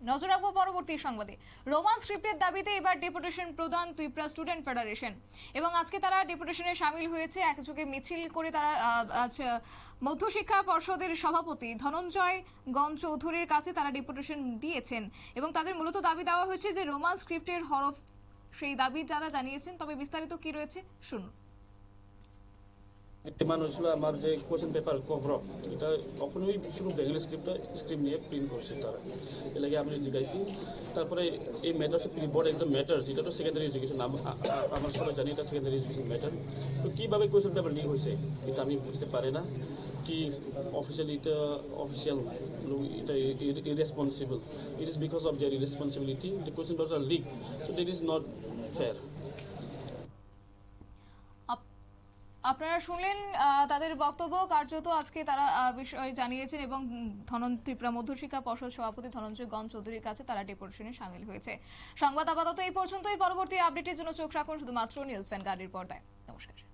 নজর রাখবো পরবর্তী সংবাদে। রোমান স্ক্রিপ্টের দাবিতে এবার ডেপুটেশন প্রদান ত্রিপুরা স্টুডেন্ট ফেডারেশন এবং আজকে তারা ডেপুটেশনে সামিল হয়েছে। একযোগে মিছিল করে তারা মধ্যশিক্ষা পর্ষদের সভাপতি ধনঞ্জয় গণ চৌধুরীর কাছে তারা ডেপুটেশন দিয়েছেন এবং তাদের মূলত দাবি দেওয়া হয়েছে যে রোমান স্ক্রিপ্টের হরফ, সেই দাবি তারা জানিয়েছেন। তবে বিস্তারিত কি রয়েছে শুনুন। ডিমান্ড হয়েছিল আমার যে কোয়েশ্চেন পেপার কভার এটা কখনোই শুরু বেঙ্গলি স্ক্রিপ্ট নিয়ে প্রিন্ট করছে তারা, এর লাগে আমি জিজ্ঞাসি। তারপরে এই ম্যাটার্স বোর্ড একদম ম্যাটার্স, এটা তো সেকেন্ডারি এডুকেশন, আমরা সবাই জানি এটা সেকেন্ডারি এডুকেশন ম্যাটার। তো কীভাবে কোয়েশ্চেন পেপার লিক হয়েছে এটা আমি বুঝতে পারি না। কি অফিসিয়ালি এটা অফিসিয়াল এটা irresponsible, it is because of their irresponsibility the question paper are leak, so that is not fair. আপনারা শুনলেন তাদের বক্তব্য। কার্যত আজকে তারা বিষয় জানিয়েছেন এবং ত্রিপুরা মধ্যশিক্ষা পর্ষদ সভাপতি ধনঞ্জয় গণ চৌধুরীর কাছে তারা ডেপুটেশনে সামিল হয়েছে। সংবাদ আপাতত এই পর্যন্তই। পরবর্তী আপডেটের জন্য চোখ রাখুন শুধুমাত্র নিউজ ভ্যানগার্ডের পর্দায়। নমস্কার।